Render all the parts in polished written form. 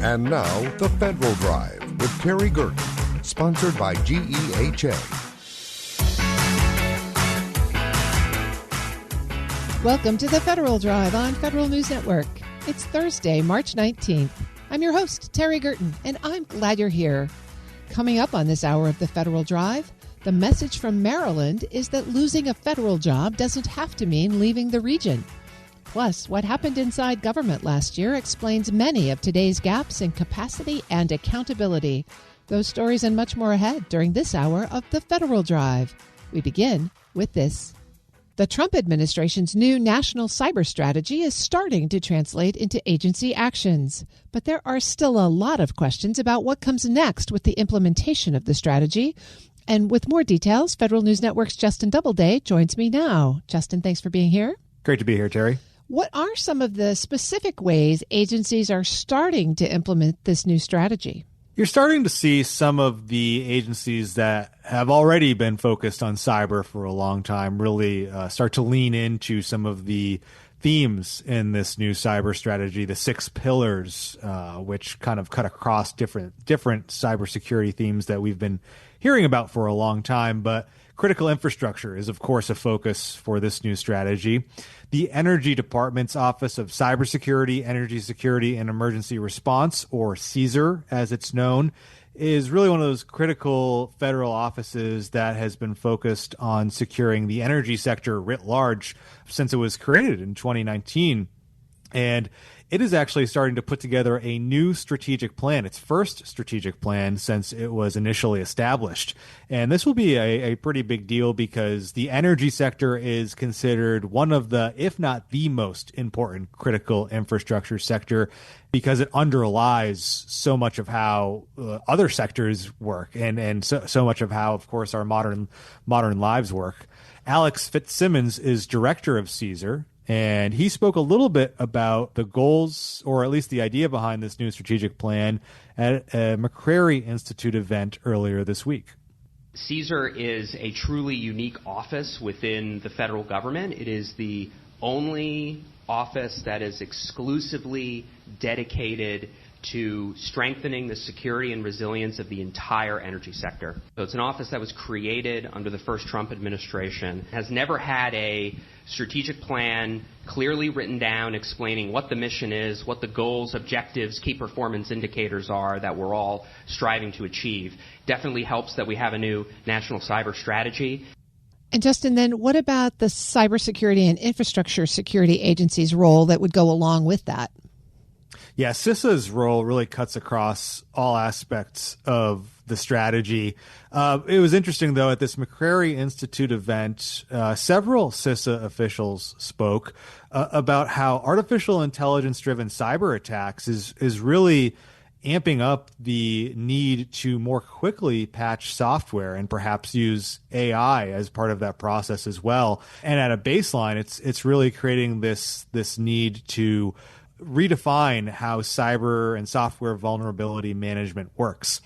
And now, The Federal Drive with Terry Gerton, sponsored by GEHA. Welcome to The Federal Drive on Federal News Network. It's Thursday, March 19th. I'm your host, Terry Gerton, and I'm glad you're here. Coming up on this hour of The Federal Drive, the message from Maryland is that losing a federal job doesn't have to mean leaving the region. Plus, what happened inside government last year explains many of today's gaps in capacity and accountability. Those stories and much more ahead during this hour of The Federal Drive. We begin with this. The Trump administration's new national cyber strategy is starting to translate into agency actions. But there are still a lot of questions about what comes next with the implementation of the strategy. And with more details, Federal News Network's Justin Doubleday joins me now. Justin, thanks for being here. Great to be here, Terry. What are some of the specific ways agencies are starting to implement this new strategy? You're starting to see some of the agencies that have already been focused on cyber for a long time really start to lean into some of the themes in this new cyber strategy, the 6 pillars, which kind of cut across different cybersecurity themes that we've been hearing about for a long time. But critical infrastructure is, of course, a focus for this new strategy. The Energy Department's Office of Cybersecurity, Energy Security, and Emergency Response, or CSER as it's known, is really one of those critical federal offices that has been focused on securing the energy sector writ large since it was created in 2019. And it is actually starting to put together a new strategic plan, its first strategic plan since it was initially established. And this will be a pretty big deal because the energy sector is considered one of the, if not the most important critical infrastructure sector because it underlies so much of how other sectors work and so much of how, of course, our modern lives work. Alex Fitzsimmons is director of CSER. And he spoke a little bit about the goals, or at least the idea behind this new strategic plan at a McCrary Institute event earlier this week. CSER is a truly unique office within the federal government. It is the only office that is exclusively dedicated to strengthening the security and resilience of the entire energy sector. So it's an office that was created under the first Trump administration, has never had a strategic plan clearly written down explaining what the mission is, what the goals, objectives, key performance indicators are that we're all striving to achieve. Definitely helps that we have a new national cyber strategy. And Justin, then what about the cybersecurity and infrastructure security agency's role that would go along with that? Yeah, CISA's role really cuts across all aspects of the strategy. It was interesting, though, at this McCrary Institute event, several CISA officials spoke about how artificial intelligence-driven cyber attacks is really amping up the need to more quickly patch software and perhaps use AI as part of that process as well. And at a baseline, it's really creating this need to redefine how cyber and software vulnerability management works.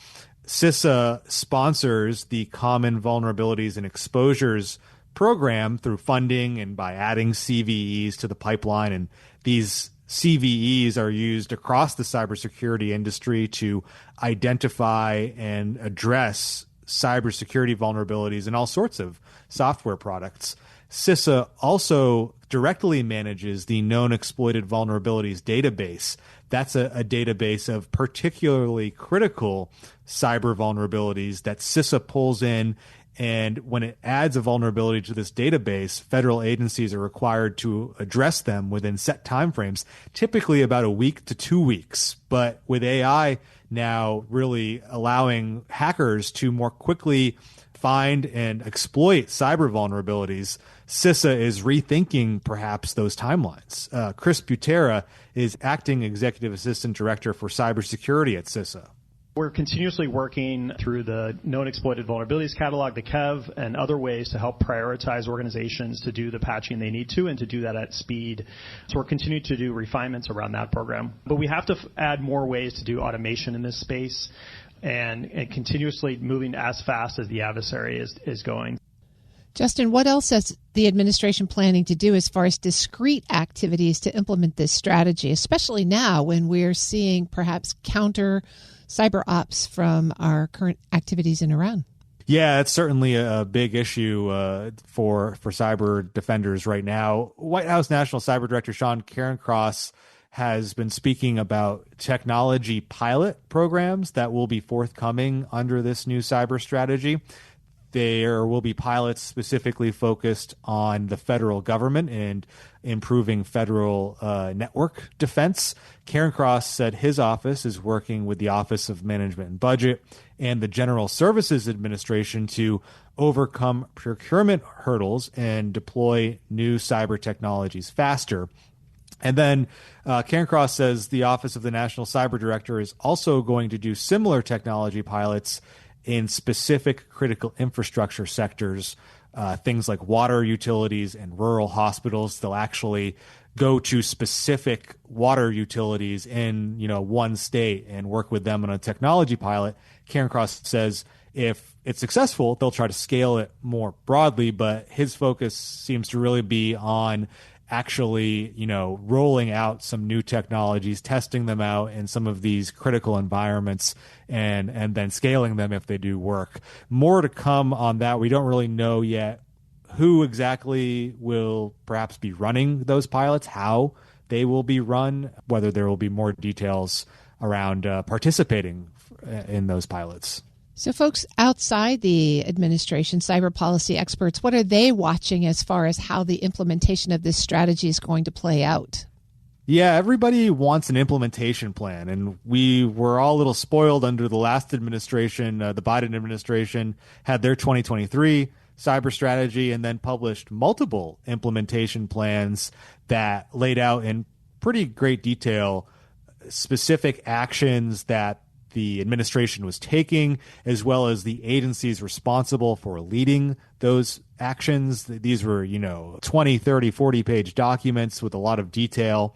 CISA sponsors the Common Vulnerabilities and Exposures program through funding and by adding CVEs to the pipeline. And these CVEs are used across the cybersecurity industry to identify and address cybersecurity vulnerabilities in all sorts of software products. CISA also directly manages the Known Exploited Vulnerabilities database. That's a database of particularly critical cyber vulnerabilities that CISA pulls in. And when it adds a vulnerability to this database, federal agencies are required to address them within set timeframes, typically about a week to 2 weeks. But with AI now really allowing hackers to more quickly find and exploit cyber vulnerabilities, CISA is rethinking perhaps those timelines. Chris Butera is Acting Executive Assistant Director for Cybersecurity at CISA. We're continuously working through the Known Exploited Vulnerabilities Catalog, the KEV, and other ways to help prioritize organizations to do the patching they need to and to do that at speed. So we're continuing to do refinements around that program. But we have to add more ways to do automation in this space and continuously moving as fast as the adversary is going. Justin, what else is the administration planning to do as far as discrete activities to implement this strategy, especially now when we're seeing perhaps counter cyber ops from our current activities in Iran? Yeah, it's certainly a big issue for cyber defenders right now. White House National Cyber Director Sean Cairncross has been speaking about technology pilot programs that will be forthcoming under this new cyber strategy. There will be pilots specifically focused on the federal government and improving federal network defense. Cairncross said his office is working with the Office of Management and Budget and the General Services Administration to overcome procurement hurdles and deploy new cyber technologies faster. And then Cairncross says the Office of the National Cyber Director is also going to do similar technology pilots in specific critical infrastructure sectors, things like water utilities and rural hospitals. They'll actually go to specific water utilities in one state and work with them on a technology pilot. Cairncross says if it's successful, they'll try to scale it more broadly, but his focus seems to really be on actually, rolling out some new technologies, testing them out in some of these critical environments, and then scaling them if they do work. More to come on that. We don't really know yet who exactly will perhaps be running those pilots, how they will be run, whether there will be more details around participating in those pilots. So folks outside the administration, cyber policy experts, what are they watching as far as how the implementation of this strategy is going to play out? Yeah, everybody wants an implementation plan, and we were all a little spoiled under the last administration. The Biden administration had their 2023 cyber strategy and then published multiple implementation plans that laid out in pretty great detail specific actions that the administration was taking, as well as the agencies responsible for leading those actions. These were, 20, 30, 40-page documents with a lot of detail.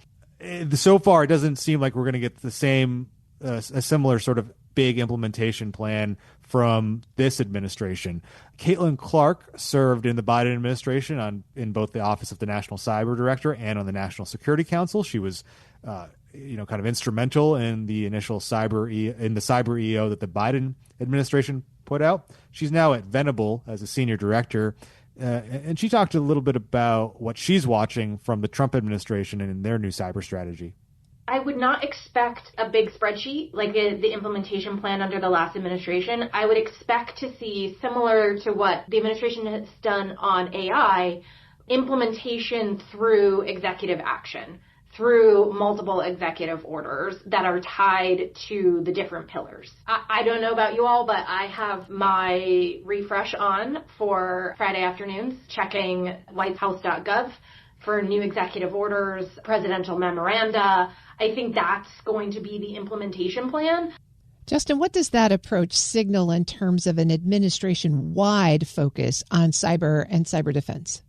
So far, it doesn't seem like we're going to get the same, a similar sort of big implementation plan from this administration. Caitlin Clark served in the Biden administration in both the Office of the National Cyber Director and on the National Security Council. She was kind of instrumental in the initial cyber EO that the Biden administration put out. She's now at Venable as a senior director, and she talked a little bit about what she's watching from the Trump administration and their new cyber strategy. I would not expect a big spreadsheet like the implementation plan under the last administration. I would expect to see, similar to what the administration has done on AI, implementation through executive action, through multiple executive orders that are tied to the different pillars. I don't know about you all, but I have my refresh on for Friday afternoons, checking whitehouse.gov for new executive orders, presidential memoranda. I think that's going to be the implementation plan. Justin, what does that approach signal in terms of an administration-wide focus on cyber and cyber defense?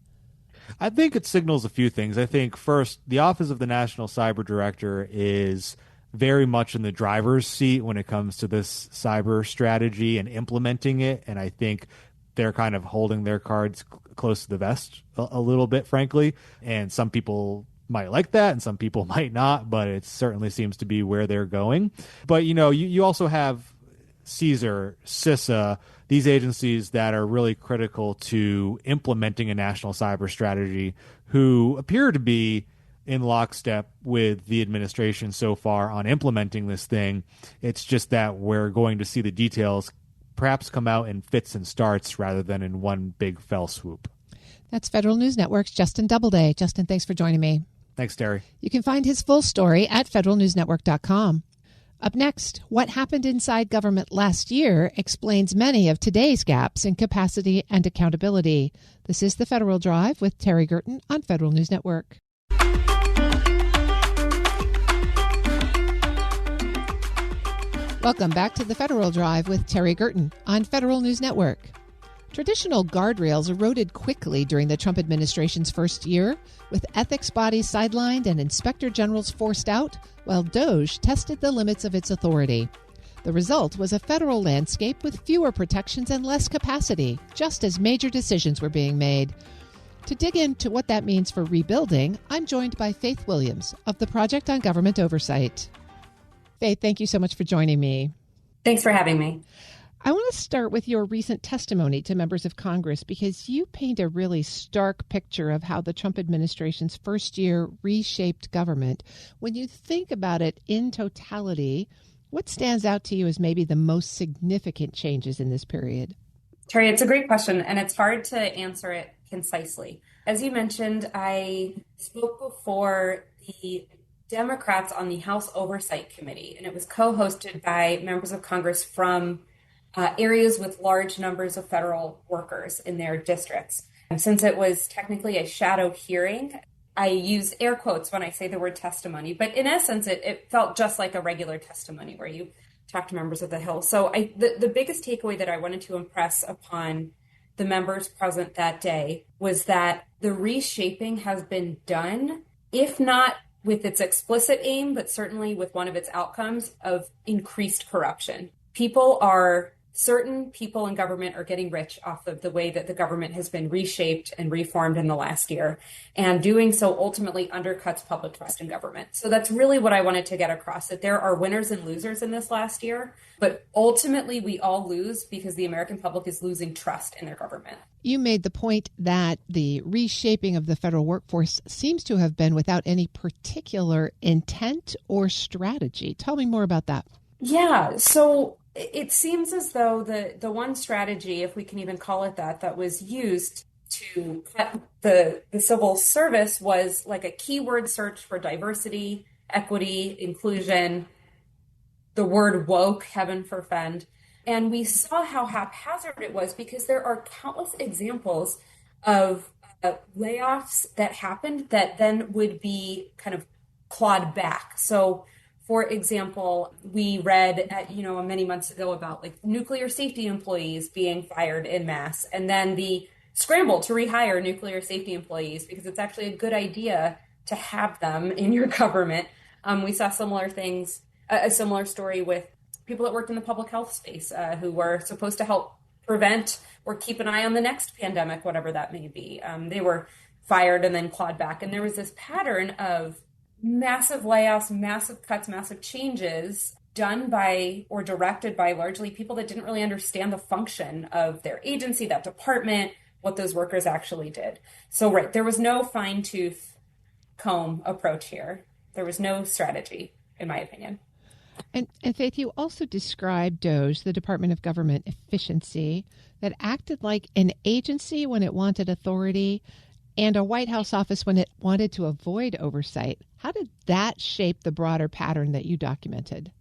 I think it signals a few things. I think first, the Office of the National Cyber Director is very much in the driver's seat when it comes to this cyber strategy and implementing it. And I think they're kind of holding their cards close to the vest a little bit, frankly. And some people might like that and some people might not, but it certainly seems to be where they're going. But, you also have CSER, CISA, these agencies that are really critical to implementing a national cyber strategy, who appear to be in lockstep with the administration so far on implementing this thing. It's just that we're going to see the details perhaps come out in fits and starts rather than in one big fell swoop. That's Federal News Network's Justin Doubleday. Justin, thanks for joining me. Thanks, Terry. You can find his full story at federalnewsnetwork.com. Up next, what happened inside government last year explains many of today's gaps in capacity and accountability. This is The Federal Drive with Terry Gerton on Federal News Network. Welcome back to The Federal Drive with Terry Gerton on Federal News Network. Traditional guardrails eroded quickly during the Trump administration's first year, with ethics bodies sidelined and inspector generals forced out, while DOJ tested the limits of its authority. The result was a federal landscape with fewer protections and less capacity, just as major decisions were being made. To dig into what that means for rebuilding, I'm joined by Faith Williams of the Project on Government Oversight. Faith, thank you so much for joining me. Thanks for having me. I want to start with your recent testimony to members of Congress because you paint a really stark picture of how the Trump administration's first year reshaped government. When you think about it in totality, what stands out to you as maybe the most significant changes in this period? Terry, it's a great question, and it's hard to answer it concisely. As you mentioned, I spoke before the Democrats on the House Oversight Committee, and it was co-hosted by members of Congress from areas with large numbers of federal workers in their districts. And since it was technically a shadow hearing, I use air quotes when I say the word testimony, but in essence, it felt just like a regular testimony where you talk to members of the Hill. So the biggest takeaway that I wanted to impress upon the members present that day was that the reshaping has been done, if not with its explicit aim, but certainly with one of its outcomes of increased corruption. Certain people in government are getting rich off of the way that the government has been reshaped and reformed in the last year. And doing so ultimately undercuts public trust in government. So that's really what I wanted to get across, that there are winners and losers in this last year. But ultimately, we all lose because the American public is losing trust in their government. You made the point that the reshaping of the federal workforce seems to have been without any particular intent or strategy. Tell me more about that. Yeah, so it seems as though the one strategy, if we can even call it that was used to cut the civil service was like a keyword search for diversity, equity, inclusion, the word woke, heaven forfend. And we saw how haphazard it was because there are countless examples of layoffs that happened that then would be kind of clawed back. So for example, we read many months ago about like nuclear safety employees being fired en masse, and then the scramble to rehire nuclear safety employees because it's actually a good idea to have them in your government. We saw similar things, a similar story with people that worked in the public health space who were supposed to help prevent or keep an eye on the next pandemic, whatever that may be. They were fired and then clawed back. And there was this pattern of massive layoffs, massive cuts, massive changes done by or directed by largely people that didn't really understand the function of their agency, that department, what those workers actually did. So, right, there was no fine-tooth comb approach here. There was no strategy, in my opinion. And Faith, you also described DOGE, the Department of Government Efficiency, that acted like an agency when it wanted authority and a White House office when it wanted to avoid oversight. How did that shape the broader pattern that you documented?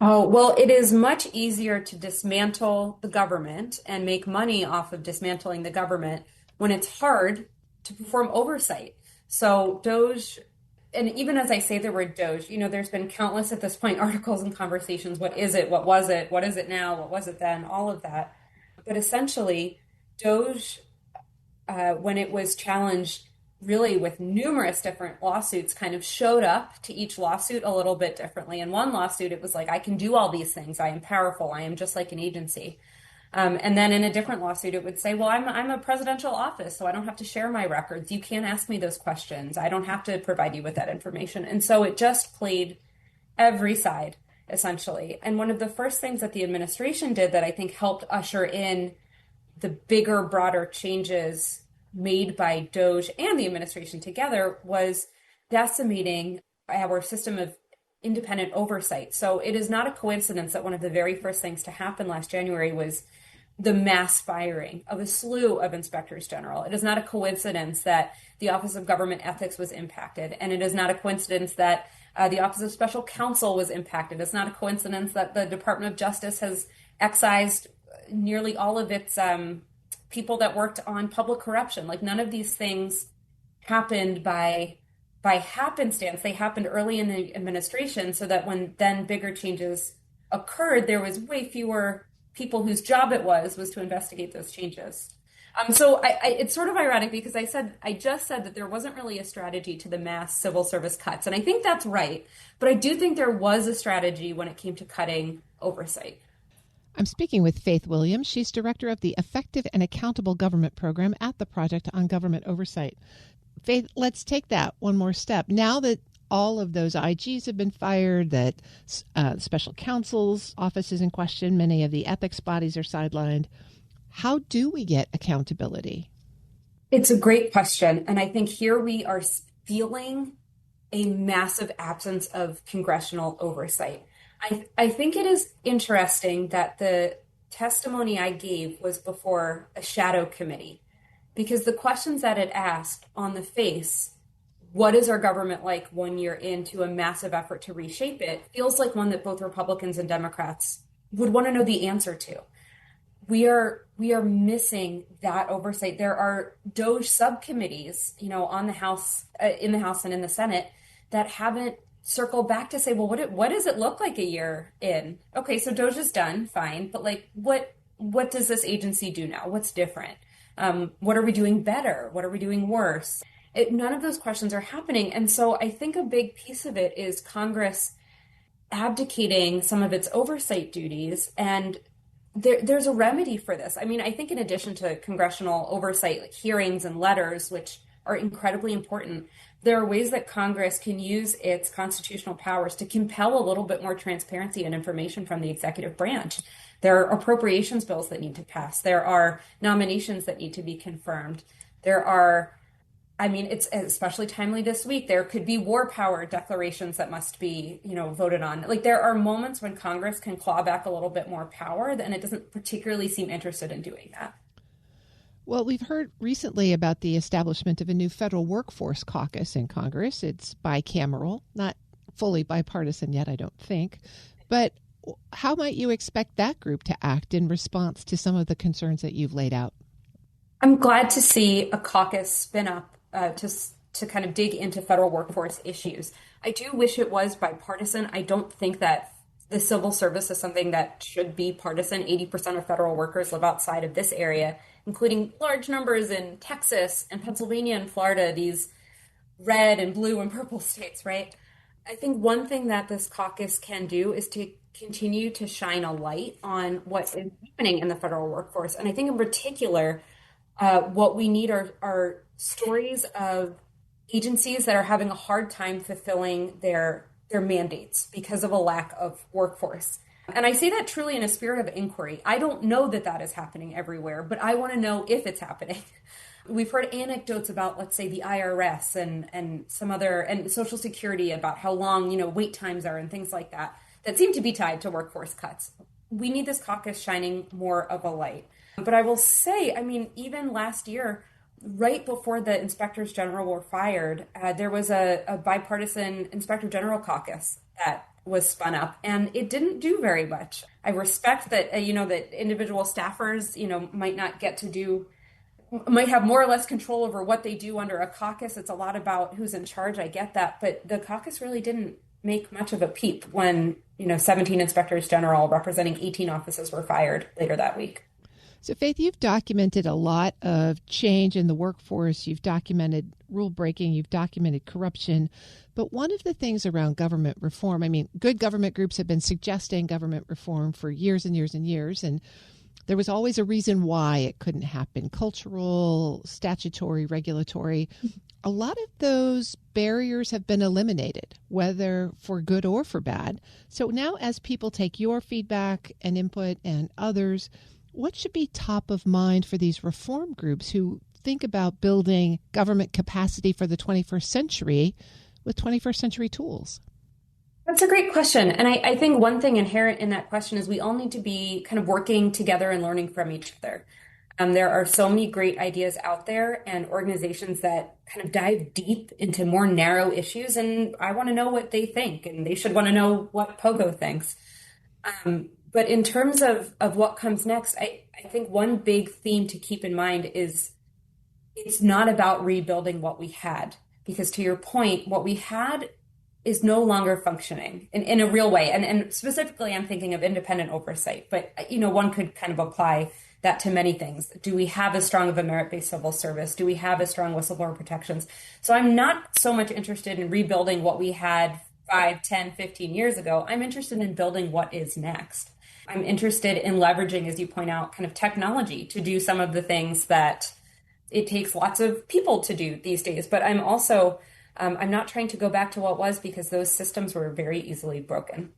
Oh, well, it is much easier to dismantle the government and make money off of dismantling the government when it's hard to perform oversight. So DOGE, and even as I say the word DOGE, there's been countless at this point articles and conversations. What is it? What was it? What is it now? What was it then? All of that. But essentially, DOGE, when it was challenged really with numerous different lawsuits, kind of showed up to each lawsuit a little bit differently. In one lawsuit, it was like, I can do all these things. I am powerful. I am just like an agency. And then in a different lawsuit, it would say, well, I'm a presidential office, so I don't have to share my records. You can't ask me those questions. I don't have to provide you with that information. And so it just played every side, essentially. And one of the first things that the administration did that I think helped usher in the bigger, broader changes made by DOGE and the administration together was decimating our system of independent oversight. So it is not a coincidence that one of the very first things to happen last January was the mass firing of a slew of inspectors general. It is not a coincidence that the Office of Government Ethics was impacted. And it is not a coincidence that the Office of Special Counsel was impacted. It's not a coincidence that the Department of Justice has excised nearly all of its people that worked on public corruption. Like none of these things happened by happenstance. They happened early in the administration so that when then bigger changes occurred, there was way fewer people whose job it was to investigate those changes. It's sort of ironic because I just said that there wasn't really a strategy to the mass civil service cuts. And I think that's right. But I do think there was a strategy when it came to cutting oversight. I'm speaking with Faith Williams. She's director of the Effective and Accountable Government Program at the Project on Government Oversight. Faith, let's take that one more step. Now that all of those IGs have been fired, that special counsel's office is in question, many of the ethics bodies are sidelined, how do we get accountability? It's a great question. And I think here we are feeling a massive absence of congressional oversight. I think it is interesting that the testimony I gave was before a shadow committee, because the questions that it asked on the face, what is our government like 1 year into a massive effort to reshape it, feels like one that both Republicans and Democrats would want to know the answer to. We are missing that oversight. There are DOJ subcommittees, on the House, in the House and in the Senate, that haven't circled back to say, well, what does it look like a year in? Okay, so DOJ is done, fine, but what does this agency do now? What's different? What are we doing better? What are we doing worse? None of those questions are happening, and so I think a big piece of it is Congress abdicating some of its oversight duties, and there's a remedy for this. I mean, I think in addition to congressional oversight, like hearings and letters, which are incredibly important, there are ways that Congress can use its constitutional powers to compel a little bit more transparency and information from the executive branch. There are appropriations bills that need to pass. There are nominations that need to be confirmed. It's especially timely this week. There could be war power declarations that must be, voted on. Like, there are moments when Congress can claw back a little bit more power, and it doesn't particularly seem interested in doing that. Well, we've heard recently about the establishment of a new federal workforce caucus in Congress. It's bicameral, not fully bipartisan yet, I don't think. But how might you expect that group to act in response to some of the concerns that you've laid out? I'm glad to see a caucus spin up to kind of dig into federal workforce issues. I do wish it was bipartisan. I don't think that the civil service is something that should be partisan. 80% of federal workers live outside of this area, including large numbers in Texas and Pennsylvania and Florida, these red and blue and purple states, right? I think one thing that this caucus can do is to continue to shine a light on what is happening in the federal workforce. And I think in particular, what we need are stories of agencies that are having a hard time fulfilling their mandates because of a lack of workforce. And I say that truly in a spirit of inquiry. I don't know that that is happening everywhere, but I want to know if it's happening. We've heard anecdotes about, let's say, the IRS and some other, and Social Security, about how long, wait times are and things like that seem to be tied to workforce cuts. We need this caucus shining more of a light. But I will say, even last year, right before the inspectors general were fired, there was a bipartisan inspector general caucus that was spun up, and it didn't do very much. I respect that, that individual staffers, might have more or less control over what they do under a caucus. It's a lot about who's in charge. I get that. But the caucus really didn't make much of a peep when, 17 inspectors general representing 18 offices were fired later that week. So, Faith, you've documented a lot of change in the workforce. You've documented rule breaking. You've documented corruption. But one of the things around government reform, good government groups have been suggesting government reform for years and years and years. And there was always a reason why it couldn't happen: cultural, statutory, regulatory. A lot of those barriers have been eliminated, whether for good or for bad. So now, as people take your feedback and input and others, what should be top of mind for these reform groups who think about building government capacity for the 21st century with 21st century tools? That's a great question. And I think one thing inherent in that question is we all need to be kind of working together and learning from each other. There are so many great ideas out there and organizations that kind of dive deep into more narrow issues. And I want to know what they think, and they should want to know what Pogo thinks. But in terms of what comes next, I think one big theme to keep in mind is it's not about rebuilding what we had. Because to your point, what we had is no longer functioning in a real way. And specifically, I'm thinking of independent oversight. But, one could kind of apply that to many things. Do we have as strong of a merit-based civil service? Do we have as strong whistleblower protections? So I'm not so much interested in rebuilding what we had 5, 10, 15 years ago. I'm interested in building what is next. I'm interested in leveraging, as you point out, kind of technology to do some of the things that it takes lots of people to do these days. But I'm also, I'm not trying to go back to what was, because those systems were very easily broken.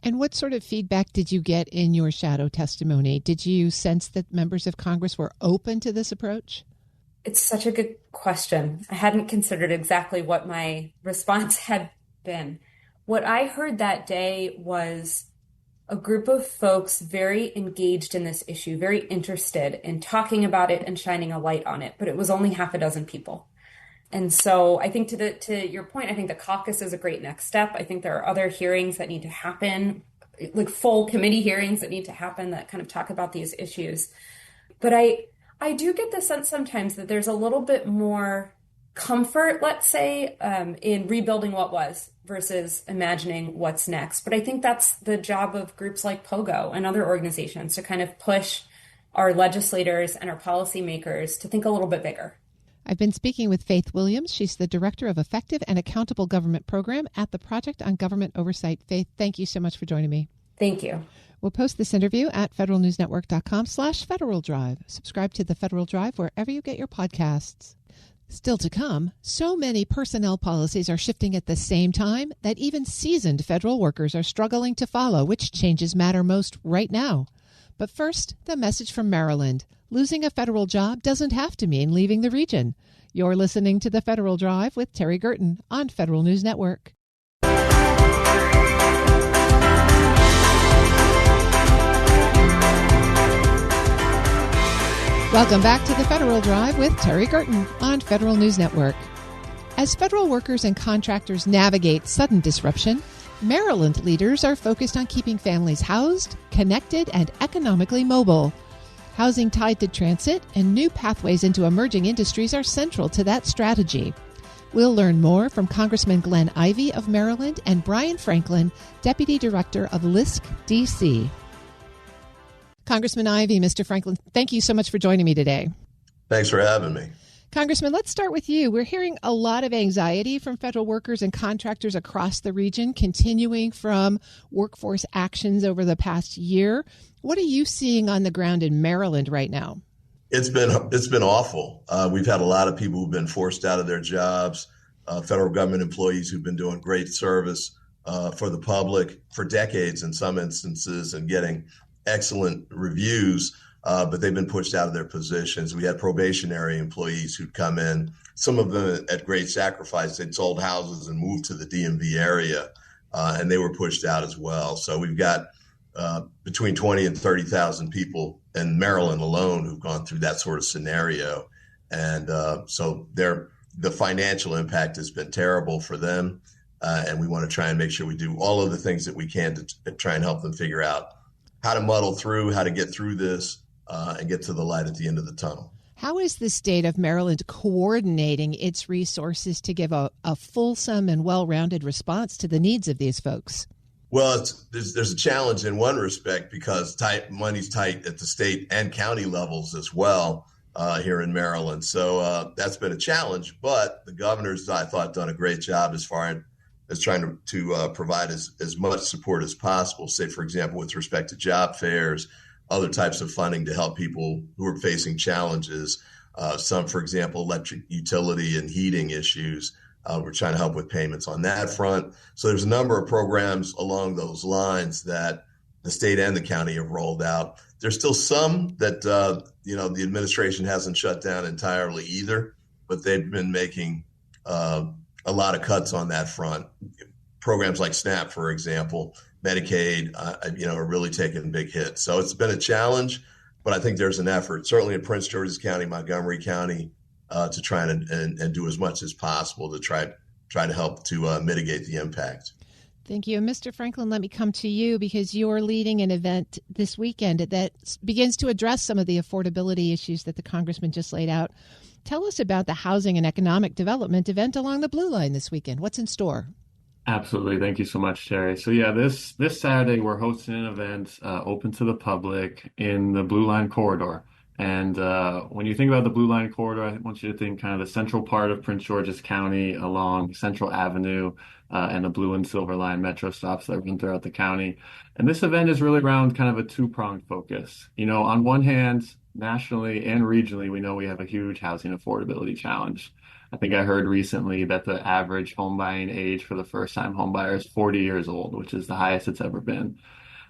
And what sort of feedback did you get in your shadow testimony? Did you sense that members of Congress were open to this approach? It's such a good question. I hadn't considered exactly what my response had been. What I heard that day was a group of folks very engaged in this issue, very interested in talking about it and shining a light on it, but it was only half a dozen people. And so I think to your point, I think the caucus is a great next step. I think there are other hearings that need to happen, like full committee hearings that need to happen that kind of talk about these issues. But I do get the sense sometimes that there's a little bit more comfort, let's say, in rebuilding what was versus imagining what's next. But I think that's the job of groups like POGO and other organizations to kind of push our legislators and our policymakers to think a little bit bigger. I've been speaking with Faith Williams. She's the Director of Effective and Accountable Government Program at the Project on Government Oversight. Faith, thank you so much for joining me. Thank you. We'll post this interview at federalnewsnetwork.com/Federal Drive. Subscribe to the Federal Drive wherever you get your podcasts. Still to come, so many personnel policies are shifting at the same time that even seasoned federal workers are struggling to follow which changes matter most right now. But first, the message from Maryland. Losing a federal job doesn't have to mean leaving the region. You're listening to the Federal Drive with Terry Gerton on Federal News Network. Welcome back to the Federal Drive with Terry Gerton on Federal News Network. As federal workers and contractors navigate sudden disruption, Maryland leaders are focused on keeping families housed, connected, and economically mobile. Housing tied to transit and new pathways into emerging industries are central to that strategy. We'll learn more from Congressman Glenn Ivey of Maryland and Brian Franklin, Deputy Director of LISC, D.C. Congressman Ivey, Mr. Franklin, thank you so much for joining me today. Thanks for having me. Congressman, let's start with you. We're hearing a lot of anxiety from federal workers and contractors across the region, continuing from workforce actions over the past year. What are you seeing on the ground in Maryland right now? It's been awful. We've had a lot of people who've been forced out of their jobs, federal government employees who've been doing great service for the public for decades in some instances and getting excellent reviews, but they've been pushed out of their positions. We had probationary employees who'd come in, some of them at great sacrifice. They'd sold houses and moved to the DMV area, and they were pushed out as well. So we've got between 20 and 30,000 people in Maryland alone who've gone through that sort of scenario. And so the financial impact has been terrible for them. And we want to try and make sure we do all of the things that we can to try and help them figure out how to muddle through, how to get through this, and get to the light at the end of the tunnel. How is the state of Maryland coordinating its resources to give a fulsome and well-rounded response to the needs of these folks? Well, there's a challenge in one respect because money's tight at the state and county levels as well here in Maryland. So that's been a challenge. But the governor's, I thought, done a great job as far as trying to provide as much support as possible, say, for example, with respect to job fairs, other types of funding to help people who are facing challenges. Some, for example, electric utility and heating issues. We're trying to help with payments on that front. So there's a number of programs along those lines that the state and the county have rolled out. There's still some that, the administration hasn't shut down entirely either, but they've been making a lot of cuts on that front. Programs like SNAP, for example, Medicaid, are really taking big hits. So it's been a challenge, but I think there's an effort, certainly in Prince George's County, Montgomery County, to try and do as much as possible to try to help to mitigate the impact. Thank you. Mr. Franklin, let me come to you because you're leading an event this weekend that begins to address some of the affordability issues that the congressman just laid out. Tell us about the Housing and Economic Development event along the Blue Line this weekend. What's in store? Absolutely. Thank you so much, Terry. So yeah, this Saturday we're hosting an event open to the public in the Blue Line Corridor. And when you think about the Blue Line Corridor, I want you to think kind of the central part of Prince George's County along Central Avenue and the Blue and Silver Line metro stops that run throughout the county. And this event is really around kind of a two-pronged focus. You know, on one hand, nationally and regionally, we know we have a huge housing affordability challenge. I think I heard recently that the average home buying age for the first time home buyer is 40 years old, which is the highest it's ever been.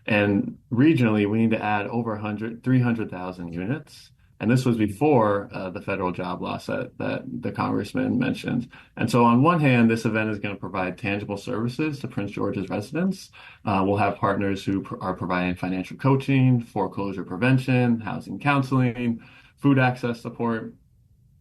And regionally, we need to add over 300,000 units. And this was before the federal job loss that the congressman mentioned. And so on one hand, this event is going to provide tangible services to Prince George's residents. We'll have partners who are providing financial coaching, foreclosure prevention, housing counseling, food access support.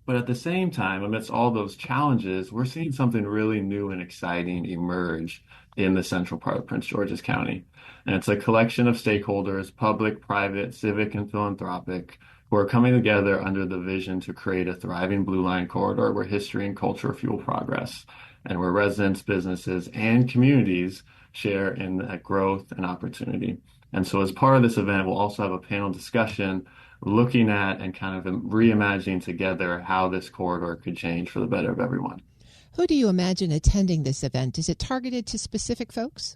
But at the same time, amidst all those challenges, we're seeing something really new and exciting emerge in the central part of Prince George's County. And it's a collection of stakeholders, public, private, civic, and philanthropic, who are coming together under the vision to create a thriving Blue Line corridor where history and culture fuel progress, and where residents, businesses, and communities share in that growth and opportunity. And so as part of this event, we'll also have a panel discussion looking at and kind of reimagining together how this corridor could change for the better of everyone. Who do you imagine attending this event? Is it targeted to specific folks?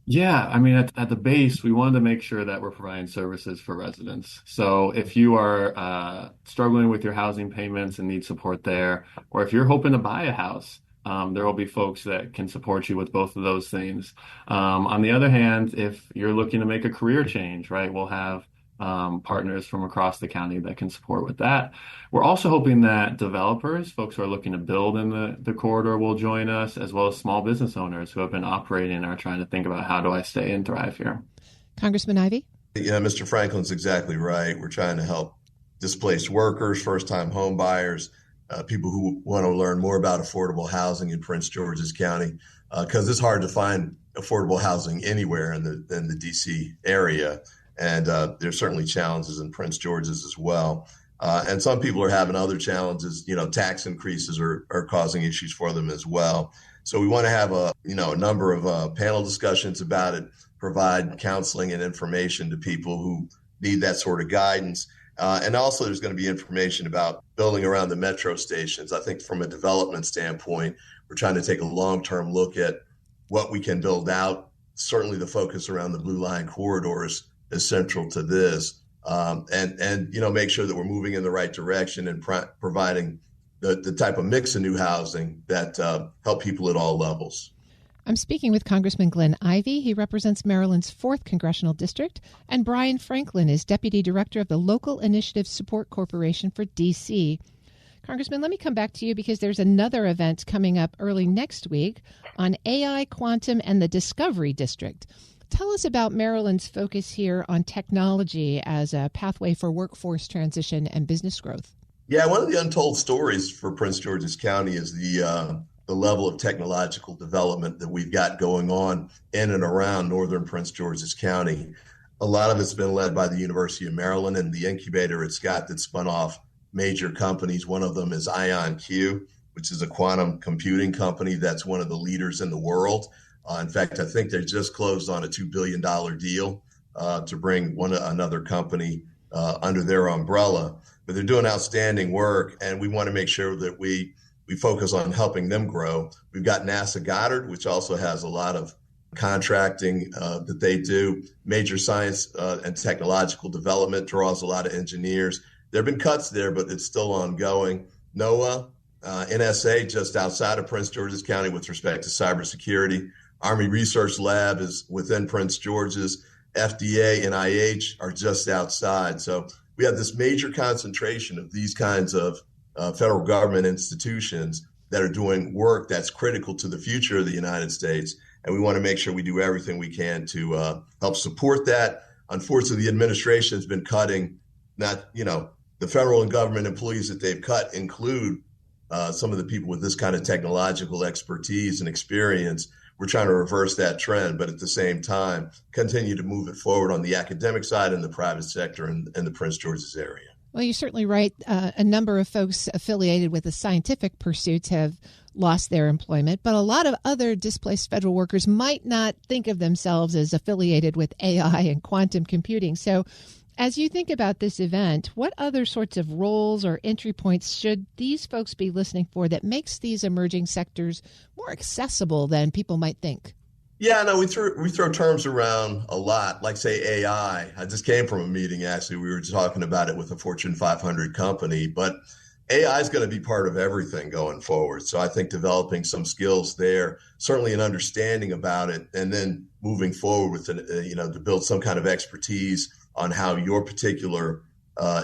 Yeah, I mean, at the base, we wanted to make sure that we're providing services for residents. So if you are struggling with your housing payments and need support there, or if you're hoping to buy a house, there will be folks that can support you with both of those things. On the other hand, if you're looking to make a career change, right, we'll have partners from across the county that can support with that. We're also hoping that developers, folks who are looking to build in the corridor, will join us, as well as small business owners who have been operating and are trying to think about how do I stay and thrive here. Congressman Ivey? Yeah, Mr. Franklin's exactly right. We're trying to help displaced workers, first-time home buyers, people who want to learn more about affordable housing in Prince George's County, because it's hard to find affordable housing anywhere in the D.C. area. And there's certainly challenges in Prince George's as well. And some people are having other challenges. You know, tax increases are causing issues for them as well. So we want to have a number of panel discussions about it, provide counseling and information to people who need that sort of guidance. And also there's going to be information about building around the metro stations. I think from a development standpoint, we're trying to take a long-term look at what we can build out. Certainly the focus around the Blue Line corridors is central to this, and make sure that we're moving in the right direction and providing the type of mix of new housing that help people at all levels. I'm speaking with Congressman Glenn Ivey. He represents Maryland's 4th Congressional District, and Brian Franklin is Deputy Director of the Local Initiative Support Corporation for D.C. Congressman, let me come back to you because there's another event coming up early next week on AI, quantum, and the Discovery District. Tell us about Maryland's focus here on technology as a pathway for workforce transition and business growth. Yeah, one of the untold stories for Prince George's County is the level of technological development that we've got going on in and around northern Prince George's County. A lot of it's been led by the University of Maryland and the incubator it's got that spun off major companies. One of them is IonQ, which is a quantum computing company that's one of the leaders in the world. In fact, I think they just closed on a $2 billion deal to bring another company under their umbrella. But they're doing outstanding work, and we want to make sure that we focus on helping them grow. We've got NASA Goddard, which also has a lot of contracting that they do. Major science and technological development draws a lot of engineers. There have been cuts there, but it's still ongoing. NOAA, NSA, just outside of Prince George's County with respect to cybersecurity. Army Research Lab is within Prince George's. FDA and NIH are just outside. So we have this major concentration of these kinds of federal government institutions that are doing work that's critical to the future of the United States. And we want to make sure we do everything we can to help support that. Unfortunately, the administration has been cutting, the federal and government employees that they've cut include some of the people with this kind of technological expertise and experience. We're trying to reverse that trend, but at the same time, continue to move it forward on the academic side and the private sector in the Prince George's area. Well, you're certainly right. A number of folks affiliated with the scientific pursuits have lost their employment, but a lot of other displaced federal workers might not think of themselves as affiliated with AI and quantum computing. So as you think about this event, what other sorts of roles or entry points should these folks be listening for that makes these emerging sectors more accessible than people might think? Yeah, no, we throw terms around a lot, like say AI. I just came from a meeting, actually. We were talking about it with a Fortune 500 company, but AI is going to be part of everything going forward. So I think developing some skills there, certainly an understanding about it, and then moving forward with to build some kind of expertise on how your particular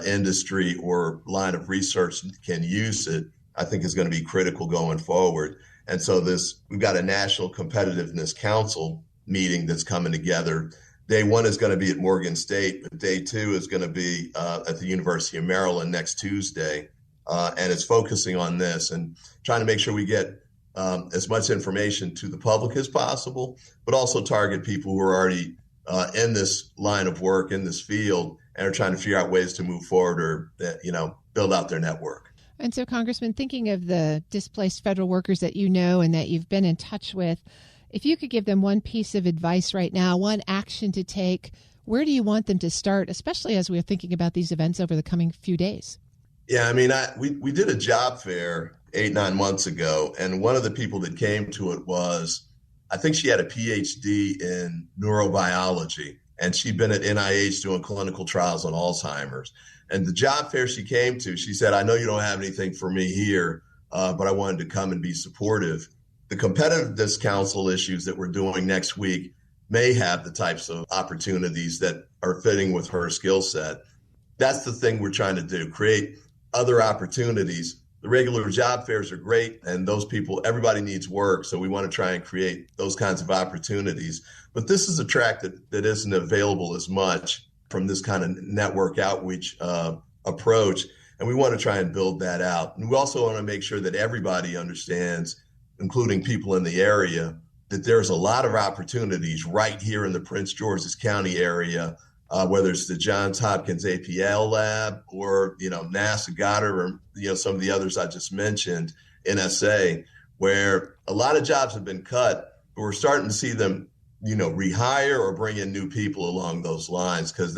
industry or line of research can use it, I think is going to be critical going forward. And so we've got a National Competitiveness Council meeting that's coming together. Day one is going to be at Morgan State, but day two is going to be at the University of Maryland next Tuesday. And it's focusing on this and trying to make sure we get as much information to the public as possible, but also target people who are already in this line of work, in this field, and are trying to figure out ways to move forward or, build out their network. And so, Congressman, thinking of the displaced federal workers that you know and that you've been in touch with, if you could give them one piece of advice right now, one action to take, where do you want them to start, especially as we're thinking about these events over the coming few days? Yeah, I mean, we did a job fair 8-9 months ago, and one of the people that came to it was, I think she had a PhD in neurobiology, and she'd been at NIH doing clinical trials on Alzheimer's. And the job fair she came to, she said, I know you don't have anything for me here, but I wanted to come and be supportive. The Competitiveness Council issues that we're doing next week may have the types of opportunities that are fitting with her skill set. That's the thing we're trying to do, create other opportunities. The regular job fairs are great, and those people, everybody needs work, so we want to try and create those kinds of opportunities. But this is a track that isn't available as much from this kind of network outreach approach, and we want to try and build that out. And we also want to make sure that everybody understands, including people in the area, that there's a lot of opportunities right here in the Prince George's County area, whether it's the Johns Hopkins APL lab or, NASA Goddard or, some of the others I just mentioned, NSA, where a lot of jobs have been cut, but we're starting to see them rehire or bring in new people along those lines, because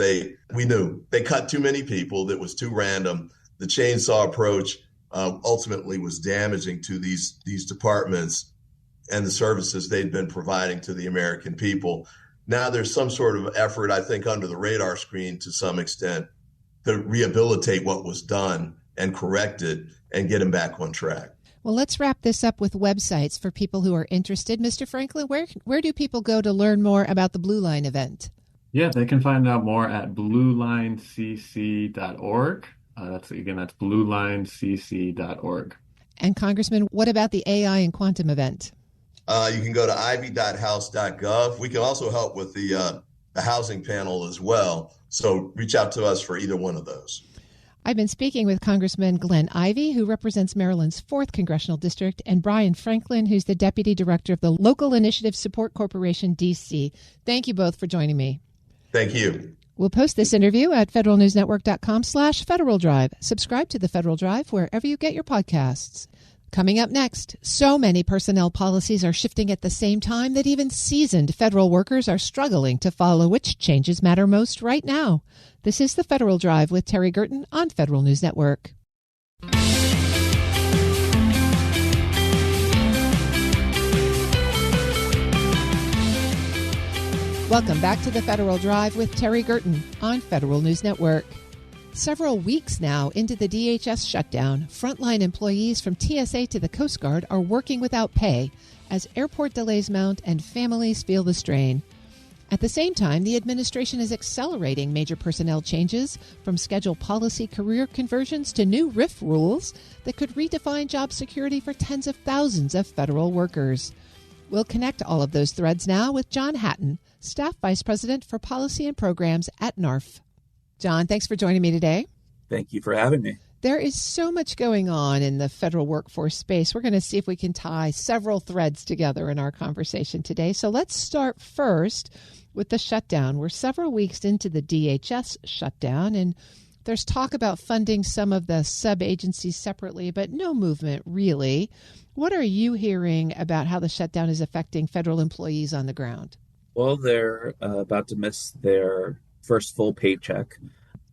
we knew they cut too many people. That was too random. The chainsaw approach ultimately was damaging to these departments and the services they'd been providing to the American people. Now there's some sort of effort, I think, under the radar screen to some extent to rehabilitate what was done and correct it and get them back on track. Well, let's wrap this up with websites for people who are interested. Mr. Franklin, where do people go to learn more about the Blue Line event? Yeah, they can find out more at bluelinecc.org. That's bluelinecc.org. And Congressman, what about the AI and quantum event? You can go to ivy.house.gov. We can also help with the housing panel as well. So reach out to us for either one of those. I've been speaking with Congressman Glenn Ivey, who represents Maryland's 4th Congressional District, and Brian Franklin, who's the Deputy Director of the Local Initiative Support Corporation, D.C. Thank you both for joining me. Thank you. We'll post this interview at federalnewsnetwork.com/Federal Drive. Subscribe to the Federal Drive wherever you get your podcasts. Coming up next, so many personnel policies are shifting at the same time that even seasoned federal workers are struggling to follow which changes matter most right now. This is the Federal Drive with Terry Gerton on Federal News Network. Welcome back to the Federal Drive with Terry Gerton on Federal News Network. Several weeks now into the DHS shutdown, frontline employees from TSA to the Coast Guard are working without pay as airport delays mount and families feel the strain. At the same time, the administration is accelerating major personnel changes, from schedule policy career conversions to new RIF rules that could redefine job security for tens of thousands of federal workers. We'll connect all of those threads now with John Hatton, Staff Vice President for Policy and Programs at NARF. John, thanks for joining me today. Thank you for having me. There is so much going on in the federal workforce space. We're going to see if we can tie several threads together in our conversation today. So let's start first with the shutdown. We're several weeks into the DHS shutdown, and There's talk about funding some of the sub-agencies separately, but no movement really. What are you hearing about how the shutdown is affecting federal employees on the ground? Well, they're about to miss their first full paycheck.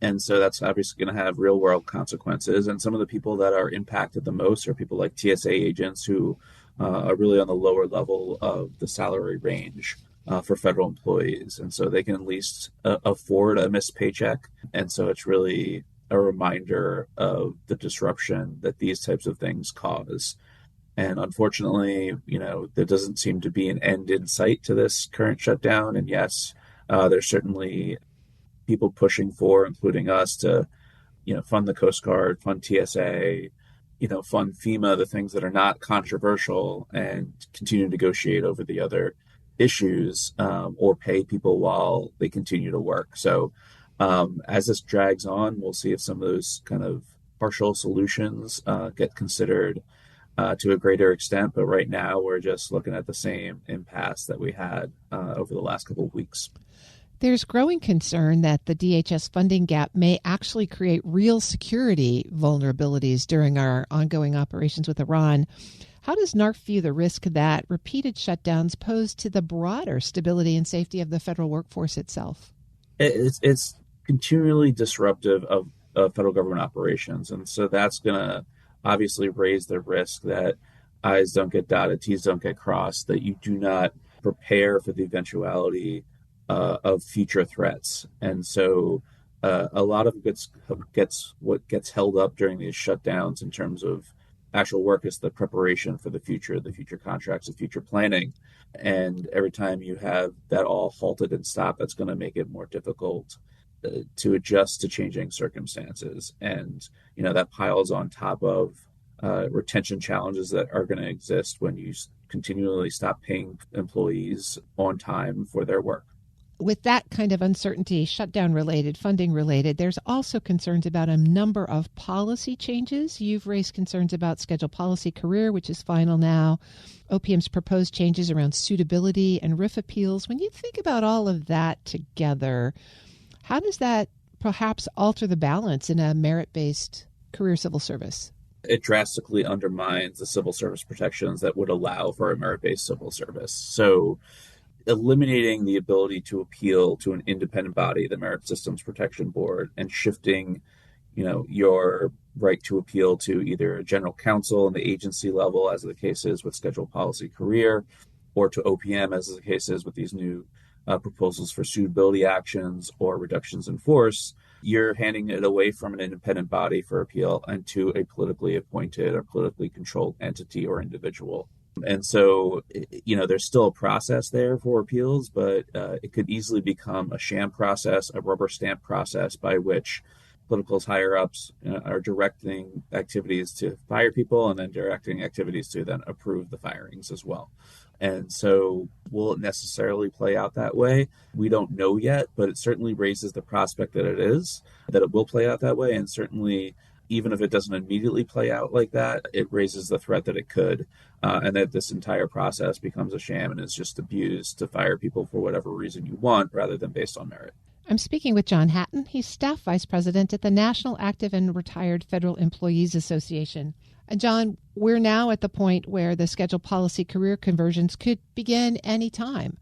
And so that's obviously going to have real world consequences. And some of the people that are impacted the most are people like TSA agents who are really on the lower level of the salary range for federal employees. And so they can at least afford a missed paycheck. And so it's really a reminder of the disruption that these types of things cause. And unfortunately, there doesn't seem to be an end in sight to this current shutdown. And yes, there's certainly people pushing for, including us, to, fund the Coast Guard, fund TSA, fund FEMA, the things that are not controversial, and continue to negotiate over the other issues, or pay people while they continue to work. So as this drags on, we'll see if some of those kind of partial solutions get considered to a greater extent. But right now, we're just looking at the same impasse that we had over the last couple of weeks. There's growing concern that the DHS funding gap may actually create real security vulnerabilities during our ongoing operations with Iran. How does NARF view the risk that repeated shutdowns pose to the broader stability and safety of the federal workforce itself? It's continually disruptive of federal government operations. And so that's going to obviously raise the risk that I's don't get dotted, T's don't get crossed, that you do not prepare for the eventuality of future threats. And so a lot of what gets held up during these shutdowns in terms of actual work is the preparation for the future contracts, the future planning. And every time you have that all halted and stopped, that's going to make it more difficult to adjust to changing circumstances. And, that piles on top of retention challenges that are going to exist when you continually stop paying employees on time for their work. With that kind of uncertainty, shutdown related, funding related, there's also concerns about a number of policy changes. You've raised concerns about schedule policy career, which is final now, OPM's proposed changes around suitability and RIF appeals. When you think about all of that together, how does that perhaps alter the balance in a merit-based career civil service? It drastically undermines the civil service protections that would allow for a merit-based civil service. So eliminating the ability to appeal to an independent body, the Merit Systems Protection Board, and shifting, your right to appeal to either general counsel and the agency level, as the case is with scheduled policy career, or to OPM, as the case is with these new proposals for suitability actions or reductions in force, you're handing it away from an independent body for appeal and to a politically appointed or politically controlled entity or individual. And so, there's still a process there for appeals, but it could easily become a sham process, a rubber stamp process by which political higher ups are directing activities to fire people and then directing activities to then approve the firings as well. And so will it necessarily play out that way? We don't know yet, but it certainly raises the prospect that it will play out that way. And certainly, even if it doesn't immediately play out like that, it raises the threat that it could, and that this entire process becomes a sham and is just abused to fire people for whatever reason you want rather than based on merit. I'm speaking with John Hatton. He's staff vice president at the National Active and Retired Federal Employees Association. And John, we're now at the point where the scheduled policy career conversions could begin any time.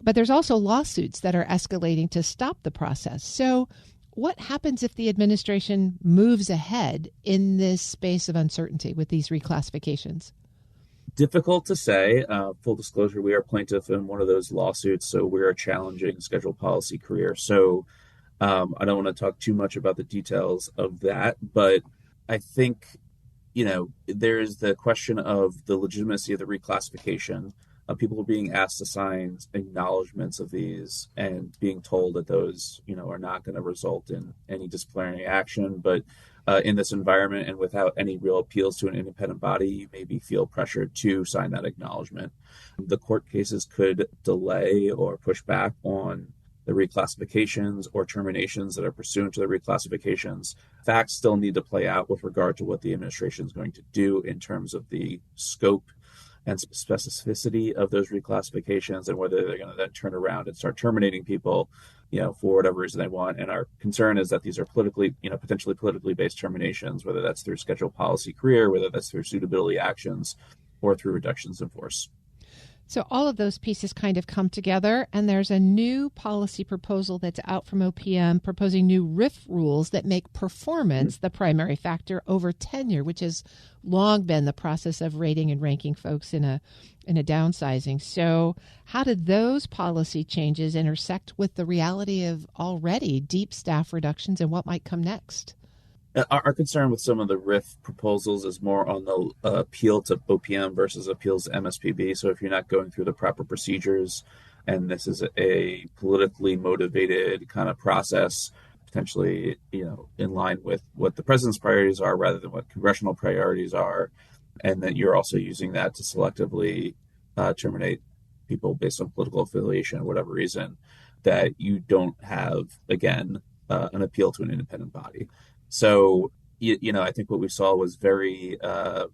But there's also lawsuits that are escalating to stop the process. So what happens if the administration moves ahead in this space of uncertainty with these reclassifications? Difficult to say. Full disclosure, we are plaintiff in one of those lawsuits, so we are challenging scheduled policy career. So I don't want to talk too much about the details of that, but I think, there's the question of the legitimacy of the reclassification. People are being asked to sign acknowledgments of these and being told that those, are not going to result in any disciplinary action. But in this environment and without any real appeals to an independent body, you maybe feel pressured to sign that acknowledgement. The court cases could delay or push back on the reclassifications or terminations that are pursuant to the reclassifications. Facts still need to play out with regard to what the administration is going to do in terms of the scope and specificity of those reclassifications and whether they're going to then turn around and start terminating people, for whatever reason they want. And our concern is that these are politically, potentially politically based terminations, whether that's through scheduled policy career, whether that's through suitability actions, or through reductions in force. So all of those pieces kind of come together, and there's a new policy proposal that's out from OPM proposing new RIF rules that make performance the primary factor over tenure, which has long been the process of rating and ranking folks in a downsizing. So how did those policy changes intersect with the reality of already deep staff reductions and what might come next? Our concern with some of the RIF proposals is more on the appeal to OPM versus appeals to MSPB. So if you're not going through the proper procedures, and this is a politically motivated kind of process, potentially, in line with what the president's priorities are rather than what congressional priorities are, and that you're also using that to selectively terminate people based on political affiliation or whatever reason, that you don't have, again, an appeal to an independent body. So, I think what we saw was very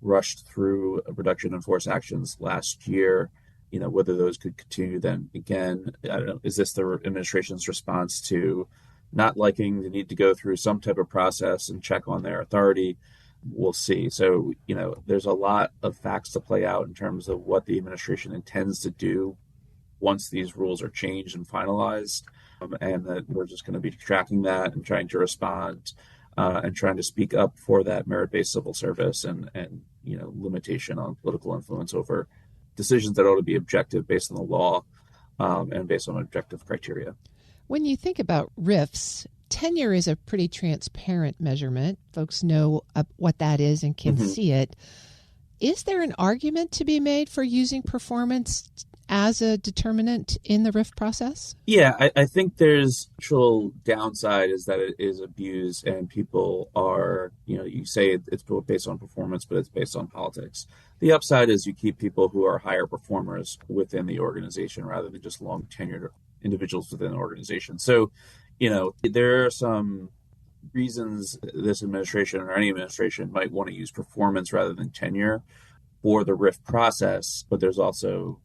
rushed through reduction in force actions last year. Whether those could continue then again, I don't know, is this the administration's response to not liking the need to go through some type of process and check on their authority? We'll see. So, there's a lot of facts to play out in terms of what the administration intends to do once these rules are changed and finalized, and that we're just going to be tracking that and trying to respond. And trying to speak up for that merit-based civil service and limitation on political influence over decisions that ought to be objective based on the law and based on objective criteria. When you think about RIFs, tenure is a pretty transparent measurement. Folks know what that is and can see it. Is there an argument to be made for using performance as a determinant in the RIF process? Yeah, I think there's actual downside is that it is abused and people are, you say it's based on performance, but it's based on politics. The upside is you keep people who are higher performers within the organization rather than just long tenured individuals within the organization. So, there are some reasons this administration or any administration might want to use performance rather than tenure for the RIF process, but there's also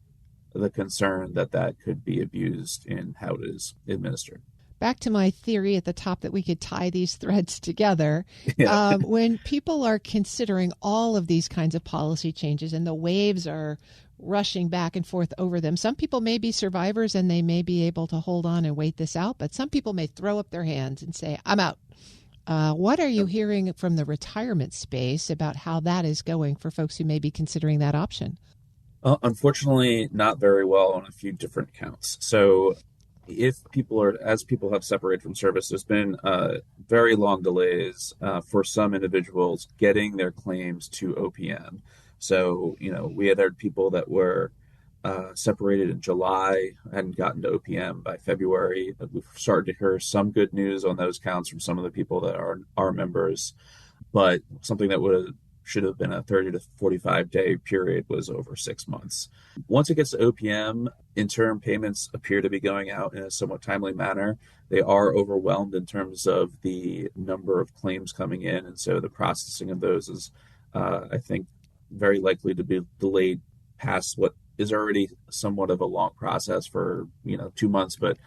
the concern that could be abused in how it is administered. Back to my theory at the top that we could tie these threads together. Yeah. When people are considering all of these kinds of policy changes and the waves are rushing back and forth over them, some people may be survivors and they may be able to hold on and wait this out, but some people may throw up their hands and say, I'm out. What are you hearing from the retirement space about how that is going for folks who may be considering that option? Unfortunately, not very well on a few different counts. So as people have separated from service, there's been very long delays for some individuals getting their claims to OPM. So, we had heard people that were separated in July, hadn't gotten to OPM by February. We've started to hear some good news on those counts from some of the people that are our members, but something that should have been a 30 to 45 day period was over 6 months. Once it gets to OPM, interim payments appear to be going out in a somewhat timely manner. They are overwhelmed in terms of the number of claims coming in. And so the processing of those is, I think, very likely to be delayed past what is already somewhat of a long process for, 2 months. But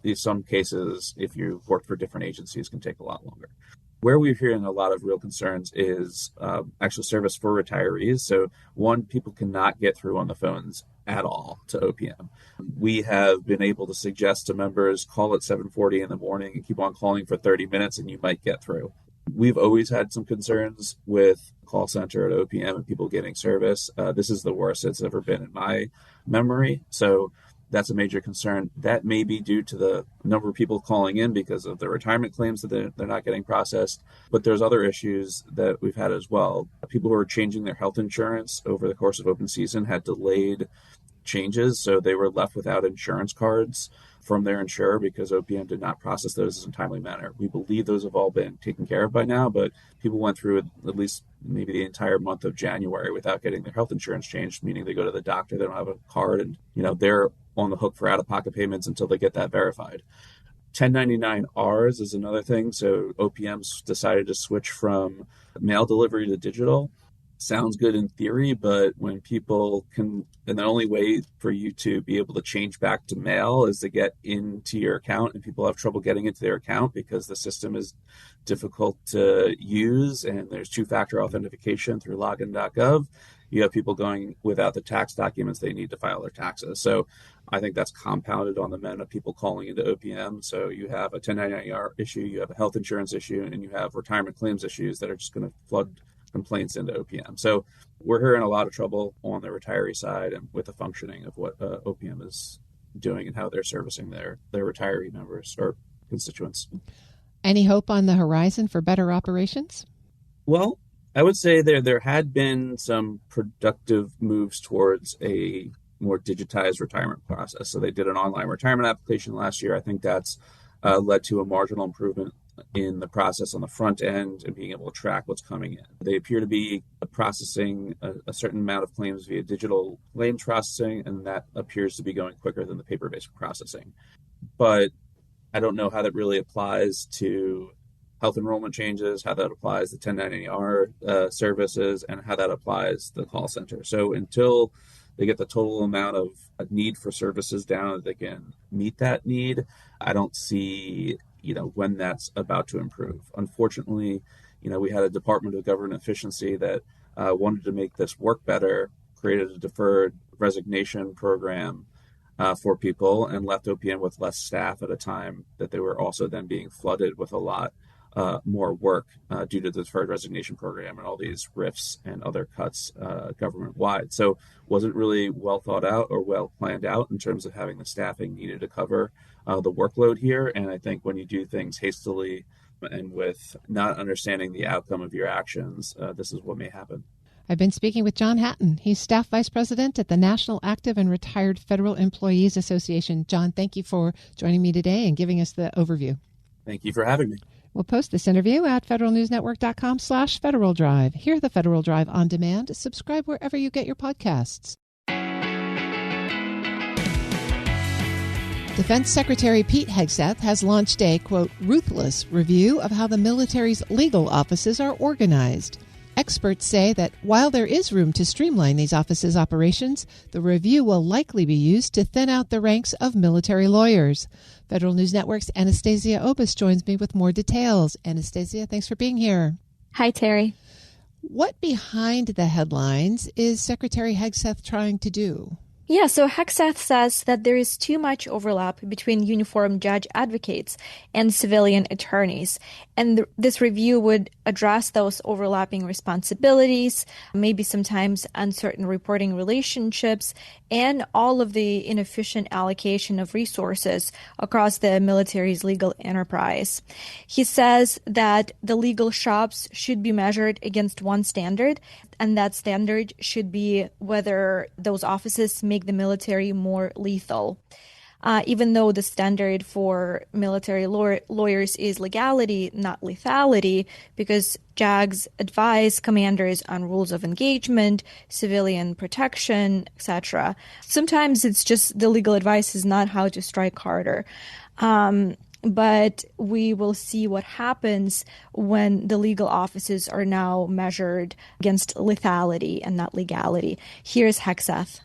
in some cases, if you've worked for different agencies, can take a lot longer. Where we're hearing a lot of real concerns is actual service for retirees. So one, people cannot get through on the phones at all to OPM. We have been able to suggest to members, call at 7:40 in the morning and keep on calling for 30 minutes and you might get through. We've always had some concerns with call center at OPM and people getting service. This is the worst it's ever been in my memory. So that's a major concern. That may be due to the number of people calling in because of the retirement claims that they're not getting processed. But there's other issues that we've had as well. People who are changing their health insurance over the course of open season had delayed changes. So they were left without insurance cards from their insurer because OPM did not process those in a timely manner. We believe those have all been taken care of by now, but people went through at least maybe the entire month of January without getting their health insurance changed, meaning they go to the doctor, they don't have a card, and they're on the hook for out-of-pocket payments until they get that verified. 1099-Rs is another thing. So OPM's decided to switch from mail delivery to digital. sounds good in theory, but when people can, and the only way for you to be able to change back to mail is to get into your account, and people have trouble getting into their account because the system is difficult to use and there's two-factor authentication through login.gov. You have people going without the tax documents they need to file their taxes. So I think that's compounded on the men of people calling into OPM. So you have a 1099-ER issue, you have a health insurance issue, and you have retirement claims issues that are just going to flood complaints into OPM. So we're hearing a lot of trouble on the retiree side and with the functioning of what OPM is doing and how they're servicing their retiree members or constituents. Any hope on the horizon for better operations? Well, I would say there had been some productive moves towards a more digitized retirement process. So they did an online retirement application last year. I think that's led to a marginal improvement in the process on the front end and being able to track what's coming in. They appear to be processing a certain amount of claims via digital claims processing, and that appears to be going quicker than the paper-based processing. But I don't know how that really applies to health enrollment changes, how that applies to 1099-ER services, and how that applies to the call center. So until they get the total amount of need for services down that they can meet that need, I don't see when that's about to improve. Unfortunately, we had a Department of Government Efficiency that wanted to make this work better, created a deferred resignation program for people, and left OPM with less staff at a time that they were also then being flooded with a lot more work due to the deferred resignation program and all these RIFs and other cuts government-wide. So wasn't really well thought out or well planned out in terms of having the staffing needed to cover the workload here. And I think when you do things hastily and with not understanding the outcome of your actions, this is what may happen. I've been speaking with John Hatton. He's Staff Vice President at the National Active and Retired Federal Employees Association. John, thank you for joining me today and giving us the overview. Thank you for having me. We'll post this interview at federalnewsnetwork.com/Federal Drive. Hear the Federal Drive on demand. Subscribe wherever you get your podcasts. Defense Secretary Pete Hegseth has launched a, quote, ruthless review of how the military's legal offices are organized. Experts say that while there is room to streamline these offices' operations, the review will likely be used to thin out the ranks of military lawyers. Federal News Network's Anastasia Obis joins me with more details. Anastasia, thanks for being here. Hi, Terry. What behind the headlines is Secretary Hegseth trying to do? Yeah, so Hegseth says that there is too much overlap between uniformed judge advocates and civilian attorneys. And this review would address those overlapping responsibilities, maybe sometimes uncertain reporting relationships, and all of the inefficient allocation of resources across the military's legal enterprise. He says that the legal shops should be measured against one standard, and that standard should be whether those offices make the military more lethal. Even though the standard for military lawyers is legality, not lethality, because JAGs advise commanders on rules of engagement, civilian protection, etc. Sometimes it's just the legal advice is not how to strike harder. But we will see what happens when the legal offices are now measured against lethality and not legality. Here's Hegseth.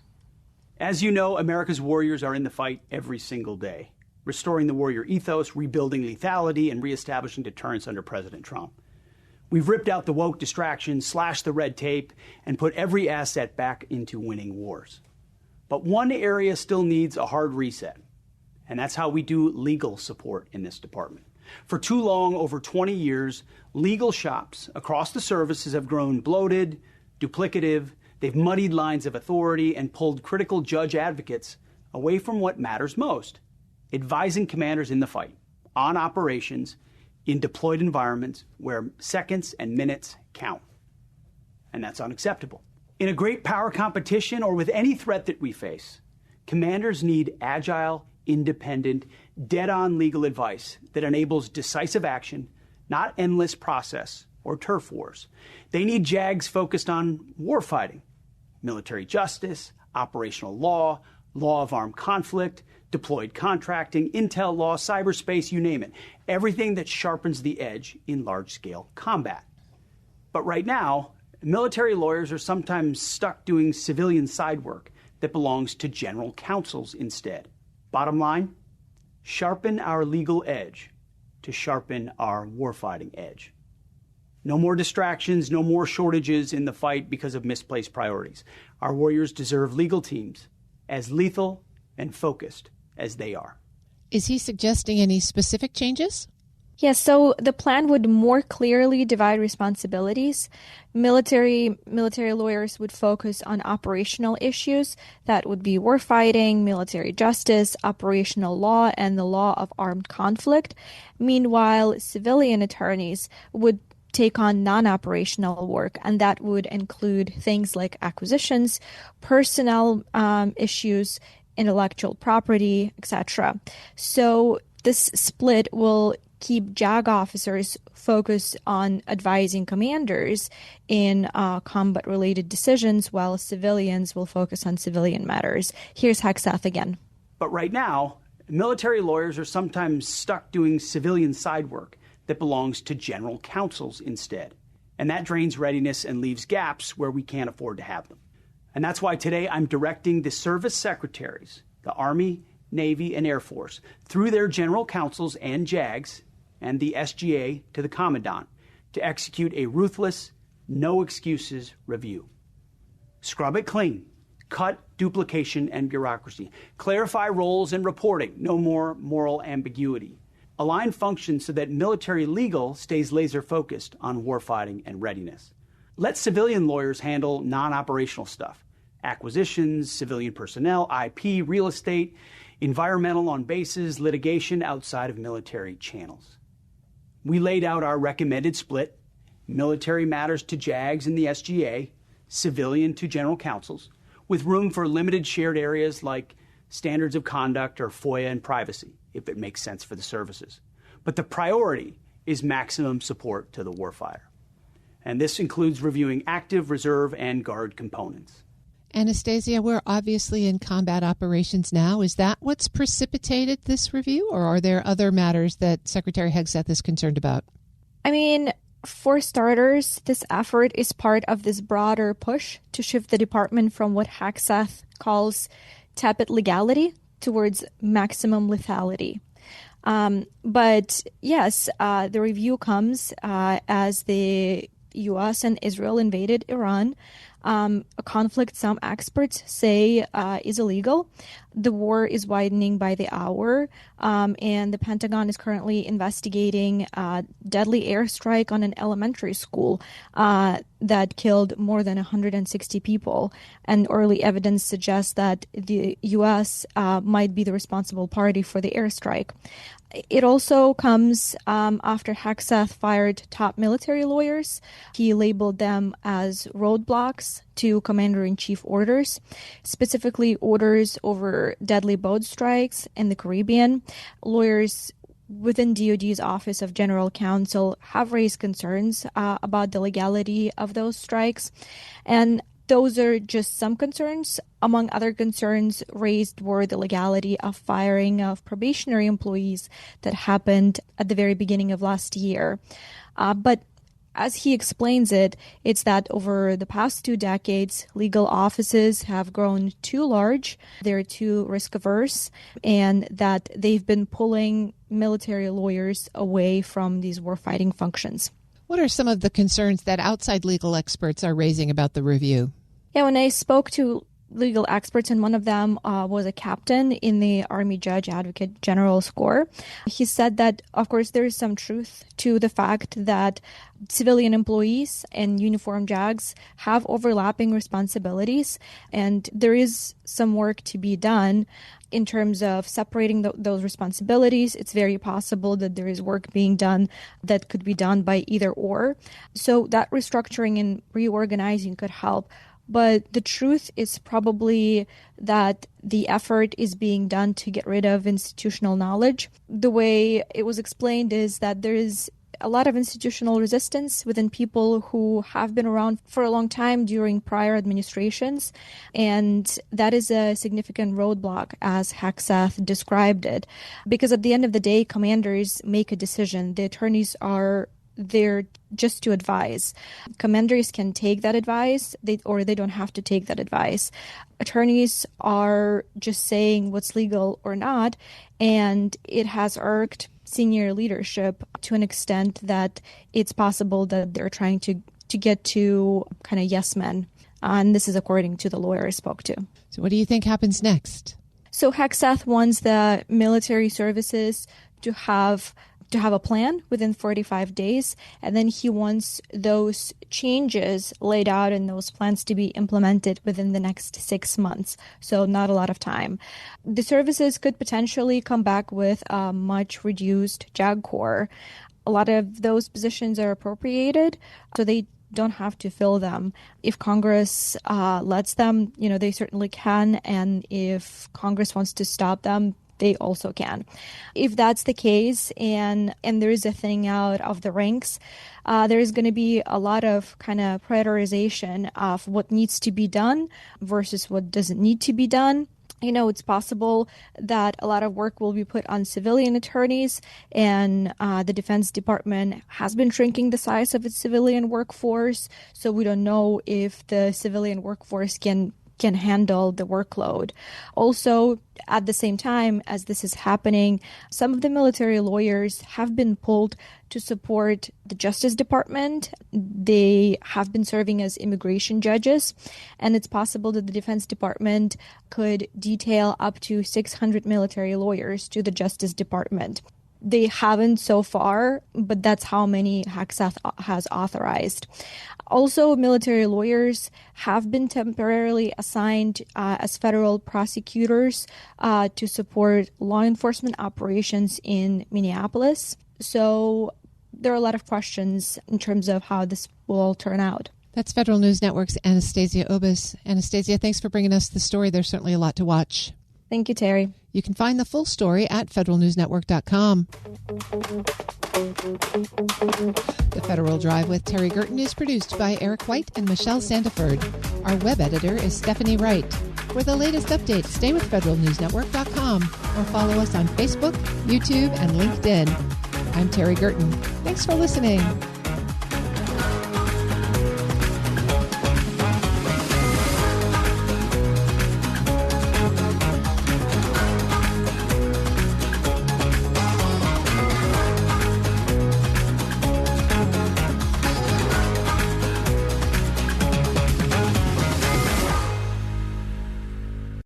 As you know, America's warriors are in the fight every single day, restoring the warrior ethos, rebuilding lethality, and reestablishing deterrence under President Trump. We've ripped out the woke distractions, slashed the red tape, and put every asset back into winning wars. But one area still needs a hard reset. And that's how we do legal support in this department. For too long, over 20 years, legal shops across the services have grown bloated, duplicative. They've muddied lines of authority and pulled critical judge advocates away from what matters most, advising commanders in the fight, on operations, in deployed environments where seconds and minutes count. And that's unacceptable. In a great power competition or with any threat that we face, commanders need agile, independent, dead-on legal advice that enables decisive action, not endless process or turf wars. They need JAGs focused on warfighting, military justice, operational law, law of armed conflict, deployed contracting, intel law, cyberspace, you name it. Everything that sharpens the edge in large-scale combat. But right now, Military lawyers are sometimes stuck doing civilian side work that belongs to general counsels instead. Bottom line, sharpen our legal edge to sharpen our warfighting edge. No more distractions, no more shortages in the fight because of misplaced priorities. Our warriors deserve legal teams as lethal and focused as they are. Is he suggesting any specific changes? Yes, so the plan would more clearly divide responsibilities. Military lawyers would focus on operational issues. That would be warfighting, military justice, operational law, and the law of armed conflict. Meanwhile, civilian attorneys would take on non-operational work, and that would include things like acquisitions, personnel issues, intellectual property, etc. So this split will keep JAG officers focused on advising commanders in combat-related decisions, while civilians will focus on civilian matters. Here's Hegseth again. But right now, military lawyers are sometimes stuck doing civilian side work that belongs to general counsels instead. And that drains readiness and leaves gaps where we can't afford to have them. And that's why today I'm directing the service secretaries, the Army, Navy, and Air Force, through their general counsels and JAGs and the SGA to the Commandant, to execute a ruthless, no excuses review. Scrub it clean. Cut duplication and bureaucracy. Clarify roles and reporting. No more moral ambiguity. Align functions so that military legal stays laser focused on warfighting and readiness. Let civilian lawyers handle non-operational stuff. Acquisitions, civilian personnel, IP, real estate, environmental on bases, litigation outside of military channels. We laid out our recommended split: military matters to JAGs and the SGA, civilian to general counsels, with room for limited shared areas like standards of conduct or FOIA and privacy, if it makes sense for the services. But the priority is maximum support to the warfighter. And this includes reviewing active, reserve, and guard components. Anastasia, we're obviously in combat operations now. Is that what's precipitated this review, or are there other matters that Secretary Hegseth is concerned about? I mean, for starters, this effort is part of this broader push to shift the department from what Hegseth calls tepid legality towards maximum lethality. But yes, the review comes as the U.S. and Israel invaded Iran, a conflict some experts say is illegal. The war is widening by the hour, and the Pentagon is currently investigating a deadly airstrike on an elementary school that killed more than 160 people. And early evidence suggests that the U.S. Might be the responsible party for the airstrike. It also comes after Hegseth fired top military lawyers. He labeled them as roadblocks to commander-in-chief orders, specifically orders over deadly boat strikes in the Caribbean. Lawyers within DoD's Office of General Counsel have raised concerns about the legality of those strikes. And those are just some concerns. Among other concerns raised were the legality of firing of probationary employees that happened at the very beginning of last year. But as he explains it, it's that over the past 2 decades, legal offices have grown too large, they're too risk-averse, and that they've been pulling military lawyers away from these warfighting functions. What are some of the concerns that outside legal experts are raising about the review? Yeah, when I spoke to legal experts, and one of them was a captain in the Army Judge Advocate General's Corps, he said that, of course, there is some truth to the fact that civilian employees and uniformed JAGs have overlapping responsibilities, and there is some work to be done in terms of separating those responsibilities. It's very possible that there is work being done that could be done by either or. So that restructuring and reorganizing could help. But the truth is probably that the effort is being done to get rid of institutional knowledge. The way it was explained is that there is a lot of institutional resistance within people who have been around for a long time during prior administrations. And that is a significant roadblock, as Hegseth described it. Because at the end of the day, commanders make a decision. The attorneys are they're just to advise. Commanders can take that advice, or they don't have to take that advice. Attorneys are just saying what's legal or not, and it has irked senior leadership to an extent that it's possible that they're trying to get to kind of yes men. And this is according to the lawyer I spoke to. So what do you think happens next? So Hegseth wants the military services to have a plan within 45 days, and then he wants those changes laid out in those plans to be implemented within the next 6 months. So not a lot of time. The services could potentially come back with a much reduced JAG Corps. A lot of those positions are appropriated, so they don't have to fill them. If Congress lets them, they certainly can. And if Congress wants to stop them, they also can. If that's the case and there is a thinning out of the ranks, there's going to be a lot of kind of prioritization of what needs to be done versus what doesn't need to be done. It's possible that a lot of work will be put on civilian attorneys, and the Defense Department has been shrinking the size of its civilian workforce, so we don't know if the civilian workforce can handle the workload. Also, at the same time as this is happening, some of the military lawyers have been pulled to support the Justice Department. They have been serving as immigration judges, and it's possible that the Defense Department could detail up to 600 military lawyers to the Justice Department. They haven't so far, but that's how many Hegseth has authorized. Also, military lawyers have been temporarily assigned as federal prosecutors to support law enforcement operations in Minneapolis. So there are a lot of questions in terms of how this will all turn out. That's Federal News Network's Anastasia Obis. Anastasia, thanks for bringing us the story. There's certainly a lot to watch. Thank you, Terry. You can find the full story at federalnewsnetwork.com. The Federal Drive with Terry Gerton is produced by Eric White and Michelle Sandiford. Our web editor is Stephanie Wright. For the latest updates, stay with federalnewsnetwork.com or follow us on Facebook, YouTube, and LinkedIn. I'm Terry Gerton. Thanks for listening.